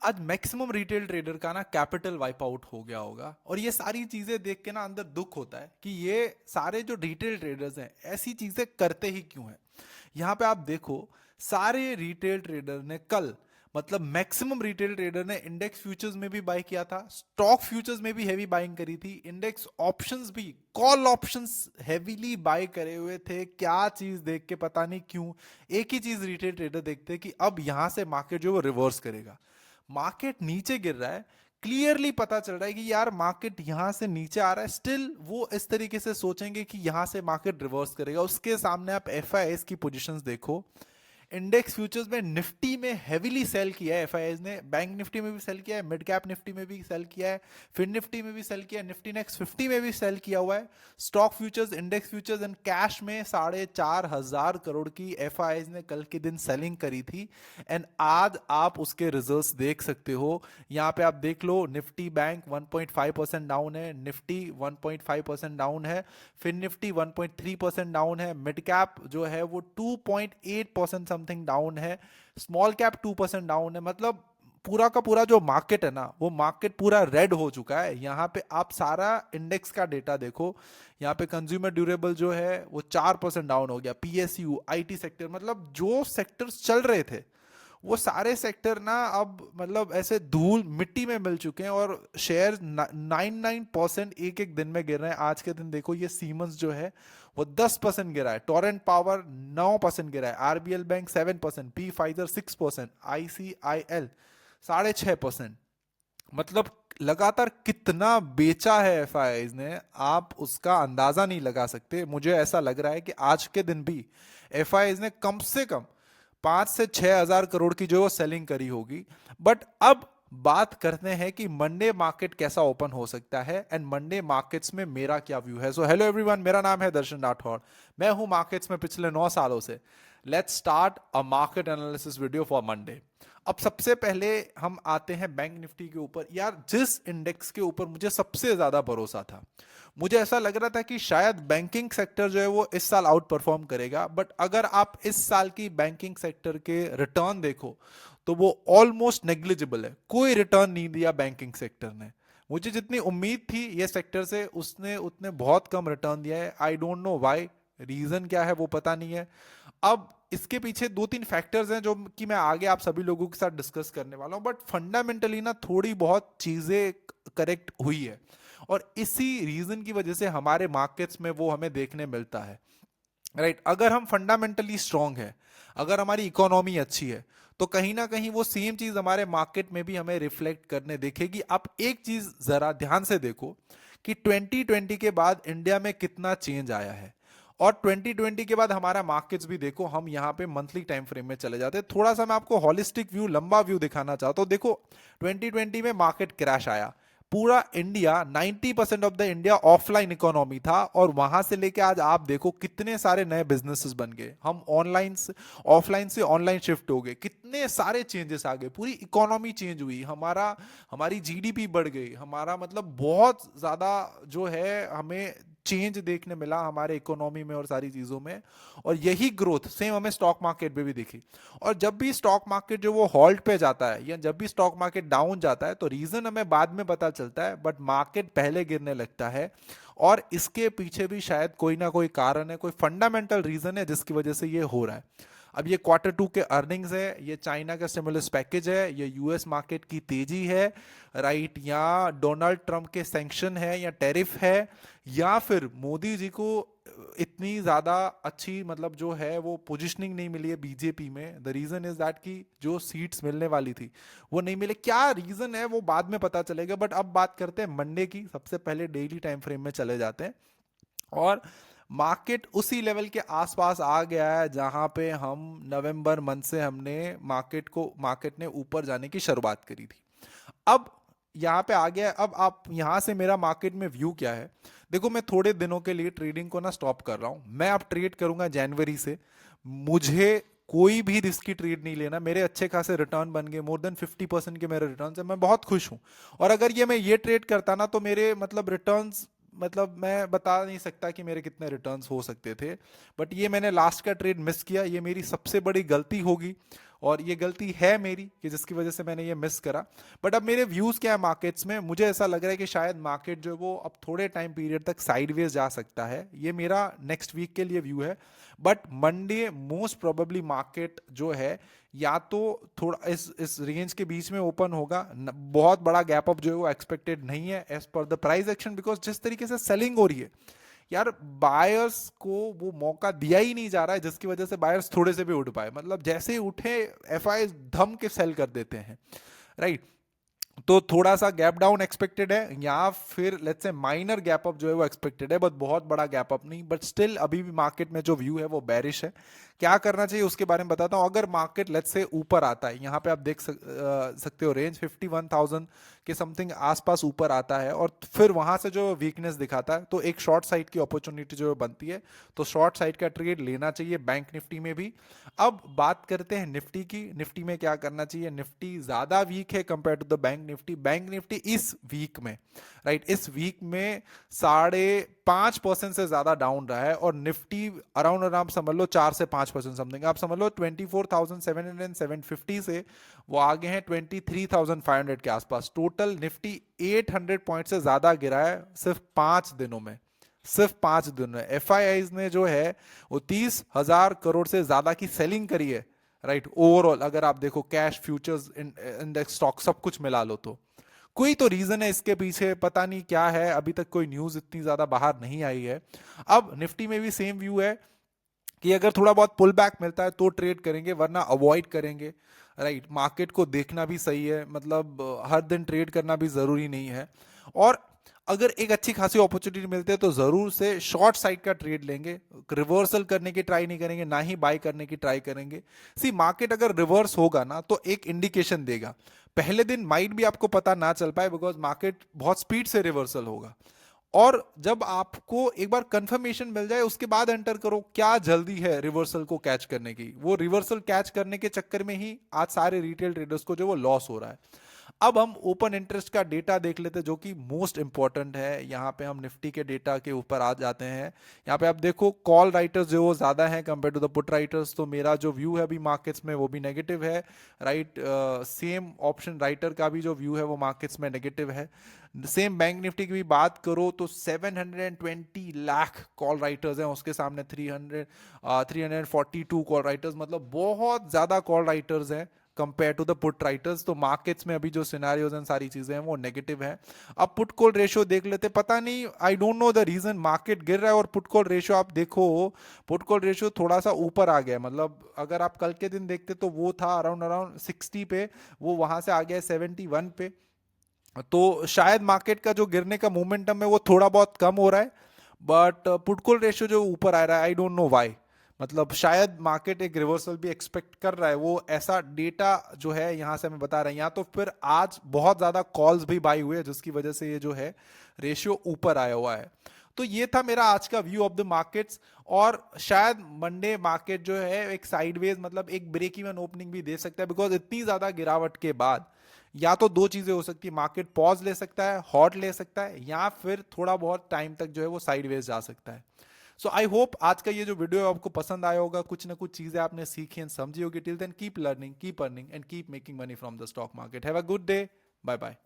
आज maximum retail trader का ना कैपिटल वाइप आउट हो गया होगा, और ये सारी चीजें देख के ना अंदर दुख होता है कि ये सारे जो रिटेल ट्रेडर्स हैं ऐसी चीजें करते ही क्यों हैं। यहाँ पे आप देखो, सारे रिटेल ट्रेडर ने कल, मतलब मैक्सिमम रिटेल ट्रेडर ने इंडेक्स फ्यूचर्स में भी बाय किया था, स्टॉक फ्यूचर्स में भी हैवी बाइंग करी थी, इंडेक्स ऑप्शंस भी, कॉल ऑप्शंस हैवीली बाय करे हुए थे। क्या चीज देख के, पता नहीं क्यों, एक ही चीज रिटेल ट्रेडर देखते हैं कि अब यहां से मार्केट जो है वो रिवर्स करेगा। मार्केट नीचे गिर रहा है, क्लियरली पता चल रहा है कि यार मार्केट यहां से नीचे आ रहा है, स्टिल वो इस तरीके से सोचेंगे कि यहां से मार्केट रिवर्स करेगा। उसके सामने आप एफआईआईज की पोजीशंस देखो। इंडेक्स फ्यूचर्स में निफ्टी में हेवीली सेल किया है एफआईआईज ने, बैंक निफ्टी में भी सेल किया है, मिड कैप निफ्टी में भी सेल किया है, फिन निफ्टी में भी सेल किया है, निफ्टी नेक्स्ट 50 में भी सेल किया हुआ है। Stock futures, index futures and cash में 4,500 करोड़ की एफआईआईज ने कल के दिन सेलिंग करी थी। एंड आज आप उसके रिजल्ट्स देख सकते हो। यहाँ पे आप देख लो, निफ्टी बैंक 1.5% डाउन है, निफ्टी 1.5% डाउन है, फिन निफ्टी 1.3% डाउन है, मिड कैप जो है वो 2.8% समथिंग डाउन है, स्मॉल कैप 2% डाउन है। मतलब पूरा का पूरा जो मार्केट है ना, वो मार्केट पूरा रेड हो चुका है। यहाँ पे आप सारा इंडेक्स का डेटा देखो, यहाँ पे कंज्यूमर ड्यूरेबल जो है वो 4% डाउन हो गया, पीएसयू, आईटी सेक्टर, मतलब जो सेक्टर्स चल रहे थे वो सारे सेक्टर ना अब मतलब ऐसे धूल मिट्टी में मिल चुके हैं, और शेयर 99% एक एक दिन में गिर रहे हैं। आज के दिन देखो, ये सीमेंस जो है वो 10% गिरा है, टोरेंट पावर 9% गिरा है, RBL bank 7%, P Pfizer 6%, ICIL 6.5%। मतलब लगातार कितना बेचा है एफआईआईज ने, आप उसका अंदाजा नहीं लगा सकते। मुझे ऐसा लग रहा है कि आज के दिन भी एफआईआईज ने कम से कम 5 से 6 हजार करोड़ की जो सेलिंग करी होगी। बट अब बात करते हैं कि मंडे मार्केट कैसा ओपन हो सकता है, एंड मंडे मार्केट्स में मेरा क्या व्यू है। सो हेलो एवरीवन, मेरा नाम है दर्शन राठौड़, मैं हूं मार्केट्स में पिछले 9 सालों से। Let's start a market analysis video for Monday. अब सबसे पहले हम आते हैं बैंक निफ्टी के ऊपर। यार जिस इंडेक्स के ऊपर मुझे सबसे ज्यादा भरोसा था, मुझे ऐसा लग रहा था कि शायद बैंकिंग सेक्टर जो है वो इस साल आउट परफॉर्म करेगा, बट अगर आप इस साल की बैंकिंग सेक्टर के रिटर्न देखो तो वो ऑलमोस्ट नेग्लिजिबल है। कोई रिटर्न नहीं दिया बैंकिंग सेक्टर ने। मुझे जितनी उम्मीद थी ये सेक्टर से, उसने उतने बहुत कम रिटर्न दिया है। I don't know why, reason क्या है वो पता नहीं है। अब इसके पीछे 2-3 फैक्टर्स हैं जो कि मैं आगे आप सभी लोगों के साथ डिस्कस करने वाला हूं, बट फंडामेंटली ना थोड़ी बहुत चीजें करेक्ट हुई है, और इसी रीजन की वजह से हमारे मार्केट्स में वो हमें देखने मिलता है। राइट, अगर हम फंडामेंटली स्ट्रांग है, अगर हमारी इकोनॉमी अच्छी है, तो कहीं ना कहीं वो सेम चीज हमारे मार्केट में भी हमें रिफ्लेक्ट करने देखेगी। आप एक चीज जरा ध्यान से देखो कि 2020 के बाद इंडिया में कितना चेंज आया है, और 2020 के बाद हमारा मार्केट्स भी देखो। हम यहाँ पे मंथली टाइम फ्रेम में चले जाते हैं, थोड़ा सा मैं आपको हॉलिस्टिक व्यू, लंबा व्यू दिखाना चाहता हूँ। देखो 2020 में मार्केट क्रैश आया, पूरा India, 90% of the India offline economy था, और वहां से लेके आज आप देखो कितने सारे नए बिजनेसेस बन गए। हम ऑनलाइन से, ऑफलाइन से ऑनलाइन शिफ्ट हो गए, कितने सारे चेंजेस आ गए, पूरी इकोनॉमी चेंज हुई, हमारी जीडीपी बढ़ गई, हमारा मतलब बहुत ज्यादा जो है हमें चेंज देखने मिला हमारे इकोनॉमी में और सारी चीजों में। और यही ग्रोथ सेम हमें स्टॉक मार्केट में भी दिखी। और जब भी स्टॉक मार्केट जो वो हॉल्ट पे जाता है, या जब भी स्टॉक मार्केट डाउन जाता है, तो रीजन हमें बाद में पता चलता है, बट मार्केट पहले गिरने लगता है। और इसके पीछे भी शायद कोई ना कोई कारण है, कोई फंडामेंटल रीजन है जिसकी वजह से ये हो रहा है। अब ये Q2 के अर्निंग्स है, ये चाइना का स्टिमुलस पैकेज है, ये यूएस मार्केट की तेजी है, राइट, या डोनाल्ड ट्रंप के सैंक्शन है, या टैरिफ है, या फिर मोदी जी को इतनी ज्यादा अच्छी मतलब जो है वो पोजीशनिंग नहीं मिली है बीजेपी में। द रीजन इज दैट कि जो सीट्स मिलने वाली थी वो नहीं मिले। क्या रीजन है वो बाद में पता चलेगा, बट अब बात करते हैं मंडे की। सबसे पहले डेली टाइम फ्रेम में चले जाते हैं, और मार्केट उसी लेवल के आसपास आ गया है जहां पे हम नवंबर मंथ से हमने मार्केट ने ऊपर जाने की शुरुआत करी थी। अब यहाँ पे आ गया है। अब आप यहाँ से मेरा मार्केट में व्यू क्या है, देखो मैं थोड़े दिनों के लिए ट्रेडिंग को ना स्टॉप कर रहा हूँ। मैं अब ट्रेड करूंगा जनवरी से। मुझे कोई भी रिस्की ट्रेड नहीं लेना। मेरे अच्छे खासे रिटर्न बन गए, मोर देन 50% के मेरे रिटर्न है, मैं बहुत खुश हूँ। और अगर ये मैं ये ट्रेड करता ना, तो मेरे मतलब रिटर्न्स मतलब मैं बता नहीं सकता कि मेरे कितने रिटर्न्स हो सकते थे, बट ये मैंने लास्ट का ट्रेड मिस किया, ये मेरी सबसे बड़ी गलती होगी और ये गलती है मेरी कि जिसकी वजह से मैंने ये मिस करा। बट अब मेरे व्यूज़ क्या है मार्केट्स में, मुझे ऐसा लग रहा है कि शायद मार्केट जो है वो अब थोड़े टाइम पीरियड तक साइडवेज जा सकता है, ये मेरा नेक्स्ट वीक के लिए व्यू है। But Monday most probably market जो है या तो थोड़ा इस रेंज के बीच में ओपन होगा, बहुत बड़ा गैप अप जो है वो एक्सपेक्टेड नहीं है as per the price action, because जिस तरीके से सेलिंग हो रही है यार, बायर्स को वो मौका दिया ही नहीं जा रहा है जिसकी वजह से बायर्स थोड़े से भी उठ पाए, मतलब जैसे ही उठे एफआई धम के सेल कर देते हैं, राइट। तो थोड़ा सा गैप डाउन एक्सपेक्टेड है या फिर let's say minor gap up जो है वो एक्सपेक्टेड है, बट बहुत बड़ा गैप अप नहीं, बट स्टिल अभी भी मार्केट में जो व्यू है वो बेरिश है। क्या करना चाहिए उसके बारे में बताता हूं। अगर मार्केट लेट्स से ऊपर आता है, यहाँ पे आप देख सकते हो रेंज 51,000 के समथिंग आसपास ऊपर आता है और फिर वहां से जो वीकनेस दिखाता है तो एक शॉर्ट साइड की अपॉर्चुनिटी जो बनती है, तो शॉर्ट साइड का ट्रेड लेना चाहिए बैंक निफ्टी में भी। अब बात करते हैं निफ्टी की, निफ्टी में क्या करना चाहिए। निफ्टी ज्यादा वीक है compare to the bank Nifty. Bank Nifty इस वीक में, राइट, इस वीक में 5.5% से ज्यादा डाउन रहा है और निफ्टी अराउंड अराउंड समझ लो 4 से 5% समथिंग, आप समझ लो 24,750 से वो आगे हैं 23,500 के आसपास। टोटल निफ्टी 800 पॉइंट से ज्यादा गिरा है सिर्फ 5 दिनों में, सिर्फ 5 दिन में। एफ ने जो है वो 30,000 करोड़ से ज्यादा की सेलिंग करी है, राइट। ओवरऑल अगर आप देखो कैश, फ्यूचर्स, इंडेक्स, स्टॉक सब कुछ मिला लो तो कोई तो रीजन है इसके पीछे, पता नहीं क्या है, अभी तक कोई न्यूज इतनी ज्यादा बाहर नहीं आई है। अब निफ्टी में भी सेम व्यू है कि अगर थोड़ा बहुत पुल बैक मिलता है तो ट्रेड करेंगे, वरना अवॉइड करेंगे, राइट। मार्केट को देखना भी सही है, मतलब हर दिन ट्रेड करना भी जरूरी नहीं है। और अगर एक अच्छी खासी अपॉर्चुनिटी मिलती है तो जरूर से शॉर्ट साइड का ट्रेड लेंगे, रिवर्सल करने की ट्राई नहीं करेंगे, ना ही बाय करने की ट्राई करेंगे। सी मार्केट अगर रिवर्स होगा ना तो एक इंडिकेशन देगा, पहले दिन माइट भी आपको पता ना चल पाए बिकॉज मार्केट बहुत स्पीड से रिवर्सल होगा। और जब आपको एक बार कंफर्मेशन मिल जाए उसके बाद एंटर करो, क्या जल्दी है रिवर्सल को कैच करने की। वो रिवर्सल कैच करने के चक्कर में ही आज सारे रिटेल ट्रेडर्स को जो वो लॉस हो रहा है। अब हम ओपन इंटरेस्ट का डेटा देख लेते हैं जो कि मोस्ट इंपॉर्टेंट है। यहाँ पे हम निफ्टी के डेटा के ऊपर आ जाते हैं। यहाँ पे आप देखो कॉल राइटर्स जो वो ज्यादा है compare to the put writers, तो मेरा जो व्यू है अभी मार्केट्स में वो भी नेगेटिव है, राइट। सेम ऑप्शन राइटर का भी जो व्यू है वो मार्केट्स में नेगेटिव है। सेम बैंक निफ्टी की भी बात करो तो 720 लाख कॉल राइटर्स हैं, उसके सामने 342 कॉल राइटर्स, मतलब बहुत ज्यादा कॉल राइटर्स हैं compare to the put writers. तो मार्केट्स में अभी जो सिनेरियोज हैं, सारी चीजें हैं वो नेगेटिव है। अब पुट कॉल रेशियो देख लेते, पता नहीं, I don't know the reason market गिर रहा है और पुट कॉल रेशियो आप देखो, पुट कॉल रेशियो थोड़ा सा ऊपर आ गया। मतलब अगर आप कल के दिन देखते तो वो था अराउंड अराउंड 60 पे, वो वहां से आ गया 71 पे। तो शायद मार्केट का जो गिरने का मोमेंटम है वो थोड़ा बहुत कम हो रहा है, बट पुट कॉल रेशियो जो ऊपर आ रहा है, आई डोंट नो व्हाई। मतलब शायद मार्केट एक रिवर्सल भी एक्सपेक्ट कर रहा है, वो ऐसा डेटा जो है यहां से हमें बता रहे हैं। या तो फिर आज बहुत ज्यादा कॉल्स भी बाई हुए जिसकी वजह से ये जो है रेशियो ऊपर आया हुआ है। तो ये था मेरा आज का व्यू ऑफ द मार्केट्स। और शायद मंडे मार्केट जो है एक साइडवेज, मतलब एक ब्रेक इवन ओपनिंग भी दे सकता है, बिकॉज इतनी ज्यादा गिरावट के बाद या तो दो चीजें हो सकती है, मार्केट पॉज ले सकता है, हॉट ले सकता है, या फिर थोड़ा बहुत टाइम तक जो है वो साइडवेज जा सकता है। सो आई होप आज का ये जो वीडियो है आपको पसंद आया होगा, कुछ ना कुछ चीजें आपने सीखी एंड समझी होगी। Till then keep learning, keep earning and keep making money from the stock market. Have a good day, bye bye.